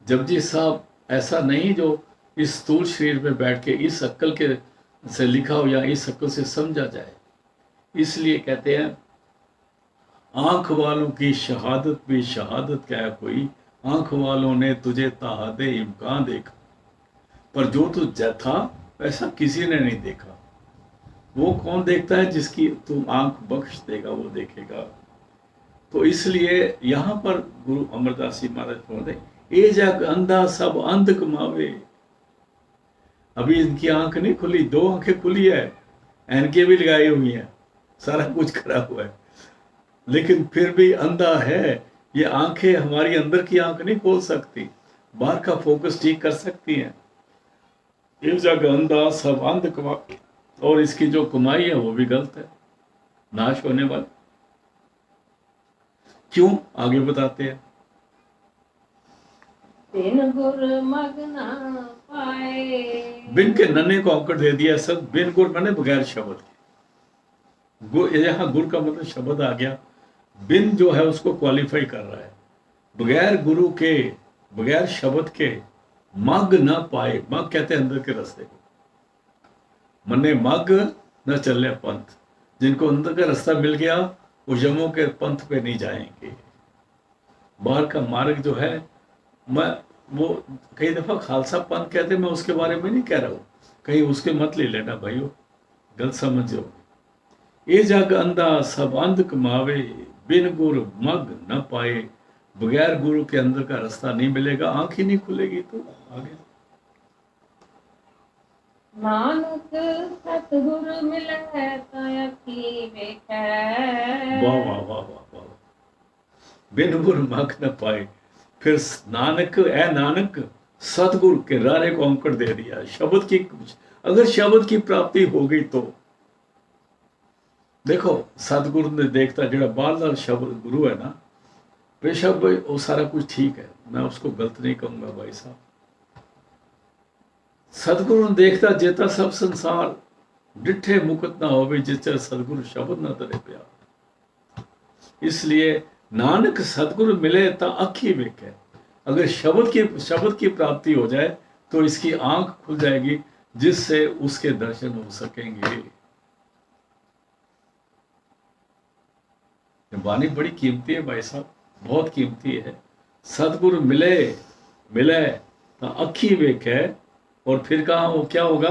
S2: जपजी साहब ऐसा नहीं जो इस स्थूल शरीर में बैठ के इस अक्ल के से लिखा हो या इस अक्ल से समझा जाए। इसलिए कहते हैं आंख वालों की शहादत भी शहादत क्या है कोई, आंख वालों ने तुझे ताहदे इम्कान देखा, पर जो तू था वैसा किसी ने नहीं देखा। वो कौन देखता है? जिसकी तू आंख बख्श देगा वो देखेगा। तो इसलिए यहाँ पर गुरु अमरदास जी महाराज बोलते, ए जग अंधा सब अंध कमावे। अभी इनकी आंख नहीं खुली, 2 आंखें खुली है, एनके भी लगाई हुई है, सारा कुछ करा हुआ है, लेकिन फिर भी अंधा है। ये आंखें हमारी अंदर की आंख नहीं खोल सकती, बाहर का फोकस ठीक कर सकती हैं। एक जगह अंधा सब अंध कमा, और इसकी जो कमाई है वो भी गलत है। नाश होने वाले। क्यों, आगे बताते हैं।
S1: बिन गुर मग ना पाए।
S2: बिन के नन्हे को अंकुर दे दिया सब, बिन गुर मैंने बगैर शब्द के। यहाँ गुर का मतलब शब्द आ गया, बिन जो है उसको क्वालिफाई कर रहा है। बगैर गुरु के, बगैर शब्द के मग ना पाए। मग कहते हैं अंदर के रास्ते को। मने मग न चले पंथ। जिनको अंदर का रास्ता मिल गया वो यमों के पंथ पे नहीं जाएंगे। बाहर का मार्ग जो है, मैं वो कई दफा खालसा पंथ कहते हैं, मैं उसके बारे में नहीं कह रहा हूँ, कहीं उसके मत ले लेना भाइयों, गलत समझो। ये जग अंधा सब अंध कमावे, बिन गुर मग न पाए। बगैर गुरु के अंदर का रास्ता नहीं मिलेगा, आंख ही नहीं खुलेगी। तो आगे
S1: नानक सतगुरु मिले ता अखी वेखै।
S2: वाह वाह वाह वाह वाह। बिन गुर मग न पाए। फिर नानक, ए नानक, सतगुरु के रारे को अंकुर दे दिया। शब्द की, अगर शब्द की प्राप्ति हो गई तो देखो, सतगुरु ने देखता ਜਿਹੜਾ बार शब्द गुरु है ना, बेशक वो सारा कुछ ठीक है, मैं उसको गलत नहीं कहूंगा भाई साहब। सतगुरु ने देखता जेता सब संसार, डिठे मुकत ना होवे जिचे सतगुरु शब्द ना तरे प्यार। इसलिए नानक सतगुरु मिले ता अखी वेखे। अगर शब्द की प्राप्ति हो जाए तो इसकी आंख खुल जाएगी, जिससे उसके दर्शन हो सकेंगे। वाणी बड़ी कीमती है भाई साहब, बहुत कीमती है। सतगुरु मिले, मिले तो अखी वेखे। और फिर कहा वो क्या होगा?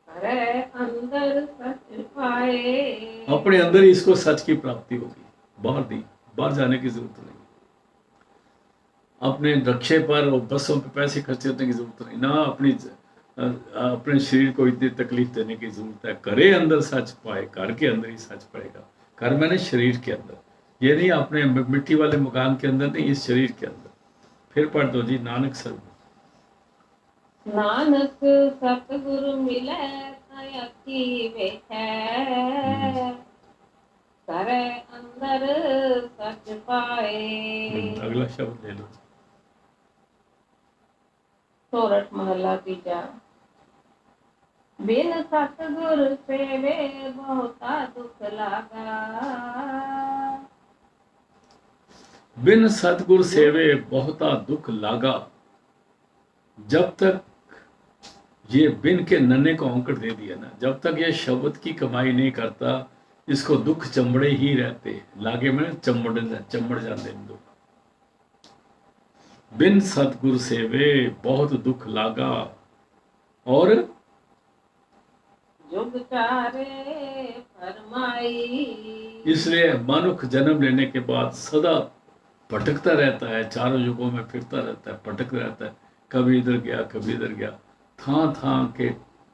S1: अरे अंदर सच पाए।
S2: अपने अंदर ही इसको सच की प्राप्ति होगी। बाहर जाने की जरूरत नहीं, अपने रक्षे पर और बसों पे पैसे खर्च करने की जरूरत नहीं, ना अपने शरीर को इतनी तकलीफ देने की जरूरत है। करे अंदर सच पाए, घर के अंदर ही सच पाएगा। घर मैंने शरीर के अंदर, ये नहीं अपने मिट्टी वाले मकान के अंदर नहीं, इस शरीर के अंदर। फिर पढ़ दो जी, नानक सर।
S1: नानक सतगुरु मिले ता अखी वेखै। करे अंदर सच पाए।
S2: अगला शब्द ले लो।
S1: सोरठ महला तीजा। बिन सतगुर सेवे बहुता दुख लागा।
S2: बिन सतगुर सेवे बहुता दुख लागा। जब तक ये बिन के नन्हे को औंकड़ दे दिया ना, जब तक ये शब्द की कमाई नहीं करता, इसको दुख चमड़े ही रहते। लागे में चमड़ जाते दुख। बिन सतगुर सेवे बहुत दुख लागा। और
S1: जुग चारे फरमाई।
S2: इसलिए मनुष्य जन्म लेने के बाद सदा भटकता रहता है, चारों युगों में फिरता रहता है, भटकता रहता है। कभी इधर गया, कभी इधर गया, था के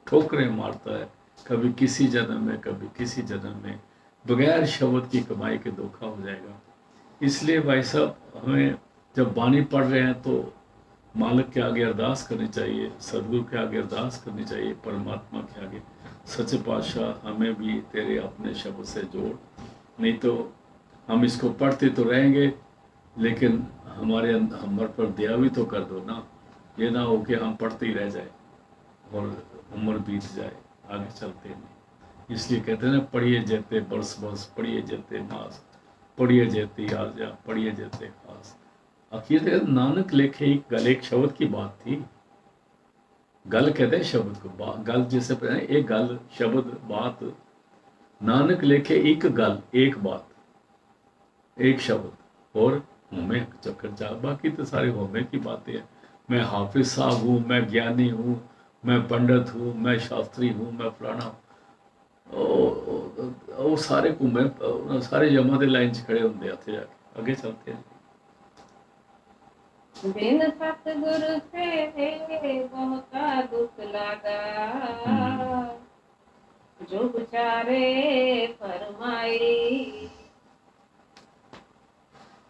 S2: ठोकरें मारता है, कभी किसी जन्म में, कभी किसी जन्म में। बगैर शब्द की कमाई के धोखा हो जाएगा। इसलिए भाई साहब, हमें जब वाणी पढ़ रहे हैं तो मालिक के आगे अरदास करनी चाहिए, सदगुरु के आगे अरदास करनी चाहिए, परमात्मा के आगे, सच्चे पातशाह हमें भी तेरे अपने शब्द से जोड़। नहीं तो हम इसको पढ़ते तो रहेंगे, लेकिन हमारे पर दया भी तो कर दो ना। ये ना हो कि हम पढ़ते ही रह जाए और उम्र बीत जाए, आगे चलते नहीं। इसलिए कहते हैं ना, पढ़िए जेते बरस बरस, पढ़िए जेते मास, पढ़िए जेती आजा, पढ़िए जेते खास। आखिर नानक लेखे एक गल, एक शब्द की बात थी। गल कहते हैं शब्द को, गल जैसे एक गल, शब्द, बात। नानक लेखे एक गल, एक बात, एक शब्द। और होमे चक्कर जा, बाकी तो सारे होमे की बातें हैं। मैं हाफिज साहब हूँ, मैं ज्ञानी हूँ, मैं पंडित हूँ, मैं शास्त्री हूँ, मैं फलाना। वो सारे घूमे, सारे यमा के लाइन च खड़े होंगे उत्थे जाके। आगे चलते हैं।
S1: बिन सतगुरु सेवे बहुता दुख लागा। जुग चारे फरमाई।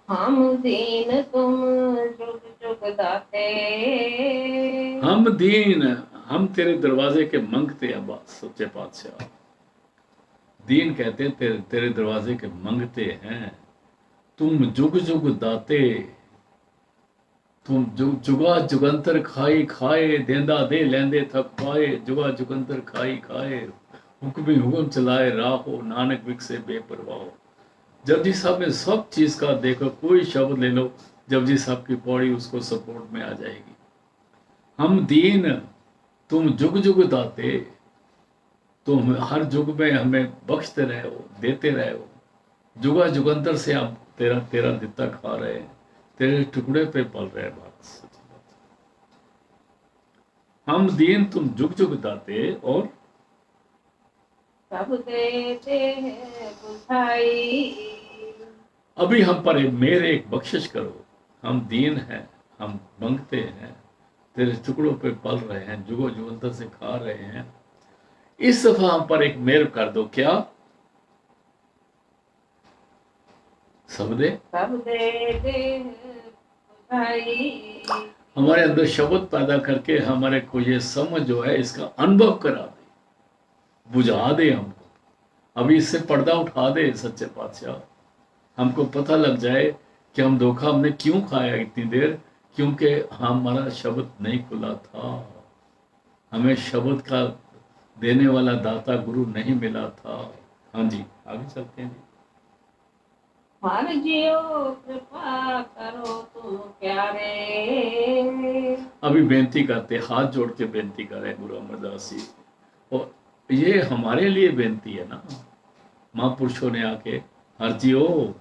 S1: हम दीन तुम जुग जुग दाते।
S2: हम दीन, हम तेरे दरवाजे के मंगते हैं बात, सच्चे पातशाह। दीन कहते हैं तेरे तेरे दरवाजे के मंगते हैं। तुम जुग जुग दाते, तुम जुगा जुगंतर खाई खाए, देंदा दे लेंदे थक पाए, जुगा जुगंतर खाई खाए, हुक्मी हुक्म चलाए राहो, नानक विकसे बेपरवाह। जपजी साहब में सब चीज का देखो, कोई शब्द ले लो, जपजी साहब की पौड़ी उसको सपोर्ट में आ जाएगी। हम दीन तुम जुग जुग दाते, तुम हर जुग में हमें बख्शते रहे हो, देते रहे हो। जुगा जुगंतर से हम तेरा तेरा दित्ता खा रहे हैं, तेरे टुकड़े पे पल रहे हैं। बात सच्ची बात। हम दीन तुम जुग जुग दाते, और
S1: सब देते हैं बुझाई।
S2: अभी हम पर मेरे एक बख्शिश करो। हम दीन हैं, हम मांगते हैं, तेरे टुकड़ों पे पल रहे हैं, जुगो जुगंतर से खा रहे हैं। इस दफा हम पर एक मेहर कर दो। क्या? सब दे
S1: सब देते हैं बुझाई।
S2: हमारे अंदर शब्द पैदा करके हमारे को ये समझ जो है इसका अनुभव करा दे, बुझा दे हमको। अभी इससे पर्दा उठा दे सच्चे पातशाह, हमको पता लग जाए कि हम धोखा हमने क्यों खाया इतनी देर, क्योंकि हमारा शब्द नहीं खुला था, हमें शब्द का देने वाला दाता गुरु नहीं मिला था। हाँ जी, आगे चलते हैं जी।
S1: हर जियो कृपा करो तुम प्यारे।
S2: अभी बेनती करते, हाथ जोड़ के बेनती कर रहे हैं गुरु अमरदास जी, और ये हमारे लिए बेनती है ना। महापुरुषों ने आके, हर जियो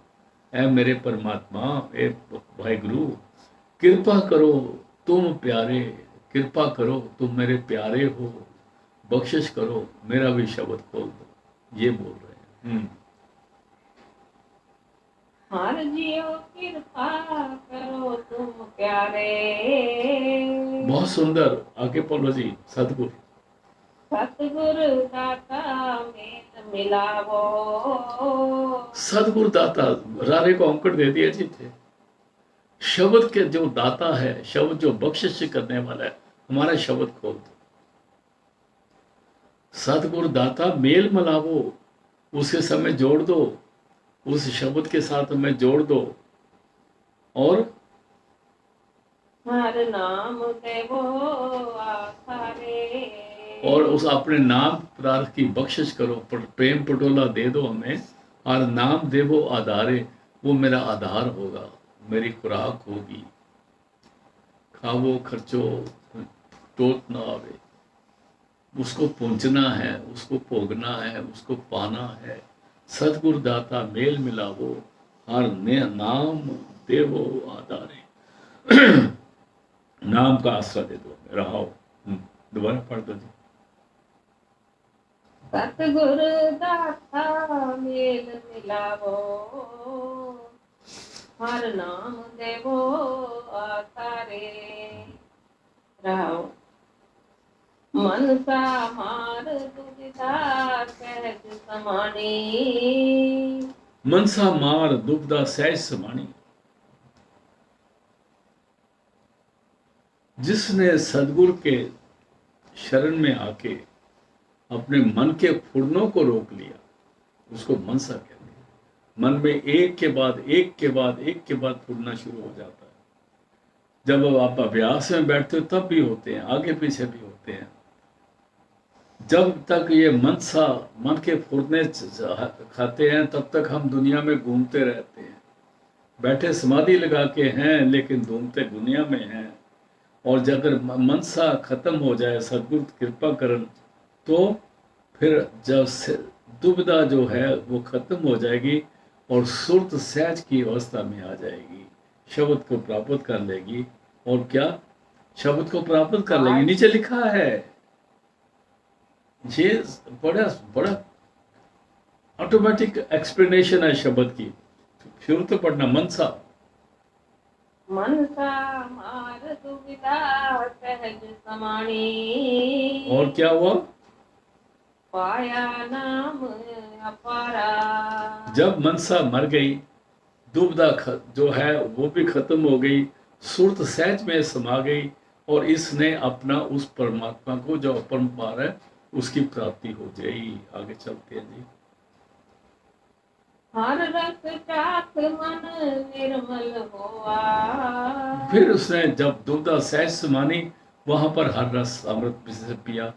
S2: ऐ मेरे परमात्मा, ए भाई गुरु, कृपा करो तुम प्यारे, कृपा करो तुम मेरे प्यारे हो, बख्शिश करो मेरा भी शब्द खोल दो, ये बोल रहे हैं।
S1: हर जियो कृपा करो तुम प्यारे।
S2: बहुत सुंदर, आगे बोलो जी। सतगुरु
S1: सतगुरु दाता मेल मिलावो।
S2: सतगुरु दाता, रारे को अंकड़ दे दिया जी थे। शब्द के जो दाता है, शब्द जो बख्शिश करने वाला है, हमारा शब्द खोल दो। सतगुरु दाता मेल मिलावो, उसके समय जोड़ दो, उस शब्द के साथ हमें जोड़ दो, और
S1: हर नाम देवो आधारे।
S2: और उस अपने नाम पदार्थ की बख्शिश करो, प्रेम पटोला दे दो हमें, और नाम देवो आधारे, वो मेरा आधार होगा, मेरी खुराक होगी। खावो खर्चो टोट ना आवे, उसको पहुंचना है, उसको भोगना है, उसको पाना है। सतगुरु दाता मेल मिलावो, हर नाम देवो आधारे। नाम का आसरा दे दो, रहाओ। दोबारा पढ़ दो जी।
S1: सतगुरु दाता मेल मिलावो, हर नाम देवो आधारे। रहो मनसा मार दुविधा सहज समानी।
S2: मनसा मार दुबदा सहज समानी। जिसने सदगुरु के शरण में आके अपने मन के फुरनों को रोक लिया, उसको मनसा कहते हैं। मन में एक के बाद एक के बाद एक के बाद फुरना शुरू हो जाता है। जब आप अभ्यास में बैठते हो तब भी होते हैं, आगे पीछे भी होते हैं। जब तक ये मनसा, मन के फुरने खाते हैं, तब तक हम दुनिया में घूमते रहते हैं। बैठे समाधि लगा के हैं, लेकिन घूमते दुनिया में हैं। और जब अगर मनसा खत्म हो जाए, सदगुरु कृपा करन, तो फिर जब दुविधा जो है वो खत्म हो जाएगी और सुरत सहज की अवस्था में आ जाएगी, शब्द को प्राप्त कर लेगी। और क्या? शब्द को प्राप्त कर लेगी। नीचे लिखा है, ये बड़ा बड़ा ऑटोमेटिक एक्सप्लेनेशन है शब्द की। शुरू तो पढ़ना, मनसा
S1: मनसा मार दुविधा सहज समानी।
S2: और क्या हुआ?
S1: पाया नाम अपारा।
S2: जब मनसा मर गई, दुविधा जो है वो भी खत्म हो गई, सुरत सहज में समा गई, और इसने अपना उस परमात्मा को जो अपरंपार है उसकी प्राप्ति हो जाएगी। आगे चलते हैं जी।
S1: हर रस चाख मन निर्मल होआ।
S2: फिर उसने जब दुविधा सहज मानी, वहां पर हर रस अमृत से पिया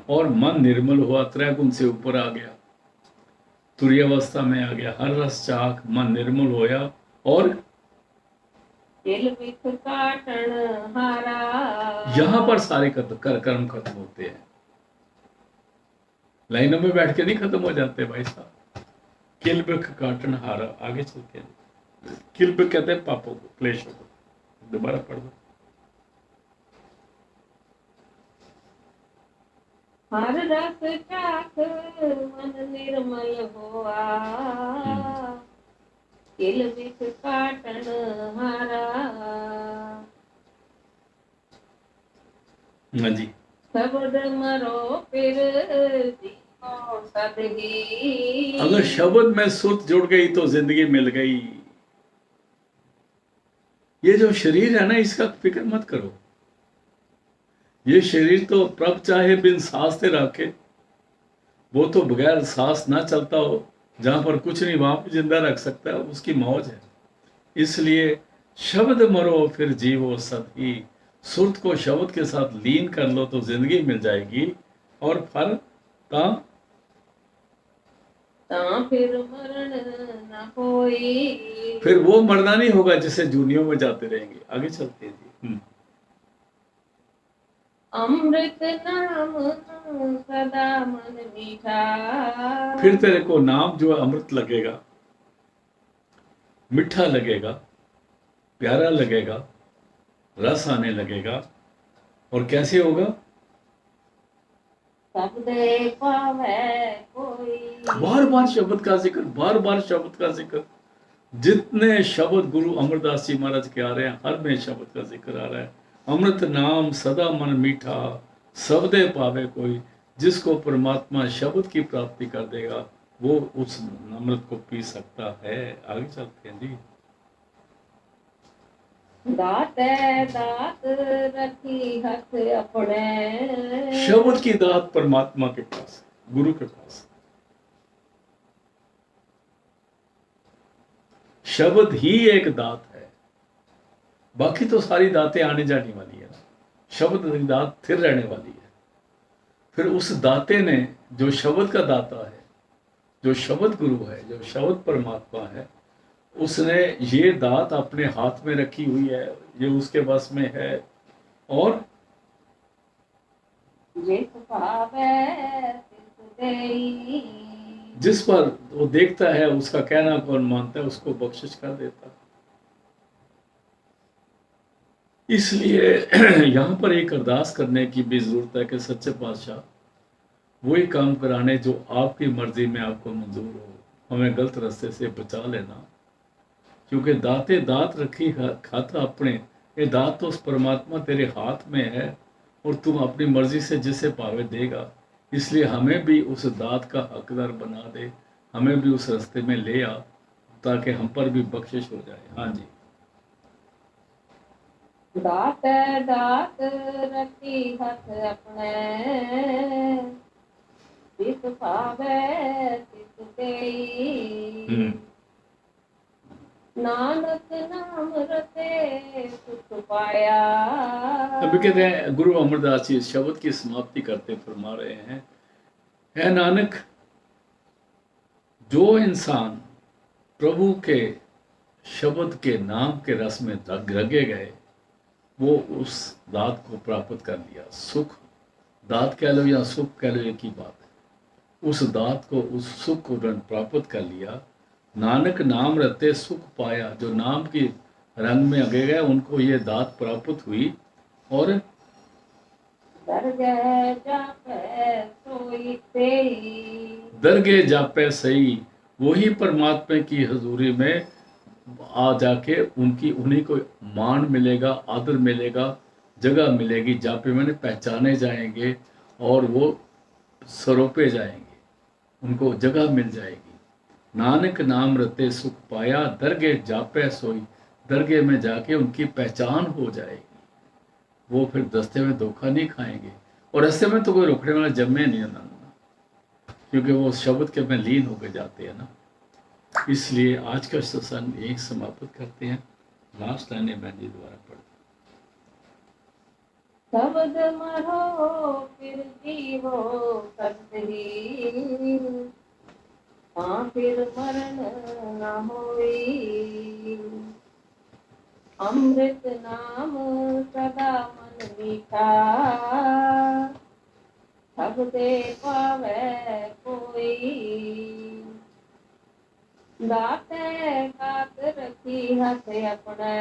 S2: और मन निर्मल हुआ, त्रैगुण से ऊपर आ गया, तुरीय अवस्था में आ गया। हर रस चाख मन निर्मल होया और
S1: तिल बिख काटन हारा।
S2: यहां पर सारे कर्म खत्म होते हैं। लाइनों में बैठ के नहीं खत्म हो जाते भाई साहब। किल बिख काटन हारा, आगे चलते हैं। किल बिख कहते हैं पापों को, क्लेशों को। दोबारा पढ़ दो।
S1: हर रस चाख मन निर्मल होआ। तिल बिख काटन हारा।
S2: हाँ जी।
S1: शब्द मरो फिर जीवो सदही।
S2: अगर शब्द में सुर्त जुड़ गई तो जिंदगी मिल गई। ये जो शरीर है ना, इसका फिक्र मत करो। ये शरीर तो प्रभ चाहे बिन सांस से रखे, वो तो बगैर सांस ना चलता हो, जहां पर कुछ नहीं वहां पर जिंदा रख सकता है, उसकी मौज है। इसलिए शब्द मरो फिर जीवो सदी। सुरत को शब्द के साथ लीन कर लो तो जिंदगी मिल जाएगी। और फल ता
S1: फिर मरण न होई।
S2: फिर वो मरना नहीं होगा जिसे जूनियों में जाते रहेंगे। आगे चलते हैं जी।
S1: अमृत नाम सदा मन मीठा।
S2: फिर तेरे को नाम जो है अमृत लगेगा, मीठा लगेगा, प्यारा लगेगा, रस आने लगेगा। और कैसे होगा?
S1: सबदे पावे कोई।
S2: बार बार शब्द का जिक्र, बार बार शब्द का जिक्र। जितने शब्द गुरु अमरदास जी महाराज के आ रहे हैं, हर में शब्द का जिक्र आ रहा है। अमृत नाम सदा मन मीठा, सबदे पावे कोई। जिसको परमात्मा शब्द की प्राप्ति कर देगा, वो उस अमृत को पी सकता है। आगे चलते हैं जी।
S1: दाते दात रखी हथ अपने।
S2: शब्द की दात परमात्मा के पास, गुरु के पास। शब्द ही एक दात है, बाकी तो सारी दातें आने जाने वाली है। शब्द की दात फिर रहने वाली है। फिर उस दाते ने, जो शब्द का दाता है, जो शब्द गुरु है, जो शब्द परमात्मा है, उसने ये दात अपने हाथ में रखी हुई है, ये उसके बस में है। और जिस पर वो देखता है, उसका कहना कौन मानता है, उसको बख्शिश कर देता है। इसलिए यहाँ पर एक अरदास करने की भी जरूरत है कि सच्चे पातशाह वही काम कराने जो आपकी मर्जी में आपको मंजूर हो। हमें गलत रास्ते से बचा लेना, क्योंकि दाते दात रखी खाता अपने। ये दात तो उस परमात्मा तेरे हाथ में है, और तुम अपनी मर्जी से जिसे पावे देगा। इसलिए हमें भी उस दात का हकदार बना दे, हमें भी उस रास्ते में ले आ, ताकि हम पर भी बख्शिश हो जाए। हाँ जी।
S1: दात दात रखी हथ अपने। तिस पावे तिस देई। नानक नाम रते सुख पाया।
S2: अभी कहते हैं गुरु अमरदास जी शब्द की समाप्ति करते फरमा रहे हैं, है नानक, जो इंसान प्रभु के शब्द के नाम के रस में रगे गए, वो उस दात को प्राप्त कर लिया। सुख दात कह लो या सुख कह लो, एक ही बात है। उस दात को, उस सुख को प्राप्त कर लिया। नानक नाम रहते सुख पाया। जो नाम की रंग में अगे गए, उनको ये दात प्राप्त हुई। और दरगे जापे सही, वही परमात्मा की हजूरी में आ जाके उन्हीं को मान मिलेगा, आदर मिलेगा, जगह मिलेगी। जापे मैंने पहचाने जाएंगे और वो सरोपे जाएंगे, उनको जगह मिल जाएगी। नानक नाम रते सुख पाया, दरगे जापे सोई। दरगे में जाके उनकी पहचान हो जाएगी। वो फिर दस्ते में धोखा नहीं खाएंगे, और रस्ते में तो कोई रोकने वाला जमे नहीं ना, क्योंकि वो शब्द के में लीन होके जाते हैं ना। इसलिए आज का सत्संग एक समाप्त करते हैं। लास्ट लाइन बहन जी दोबारा पढ़।
S1: शब्द मरो फिर जीवो सतही, हाँ फिर मरण न होई। अमृत नाम सदा मन मीठा, सब दे पावे कोई। दाते कात रखी हाथ अपने,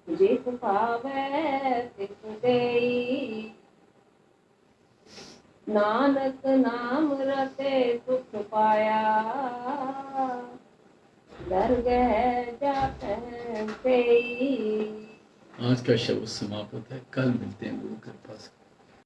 S1: जिस पावे तिस देई। नानक नाम रते सुख पाया, दरगह जाते पेई।
S2: आज का शब्द समाप्त है। कल मिलते हैं गुरु कृपा से।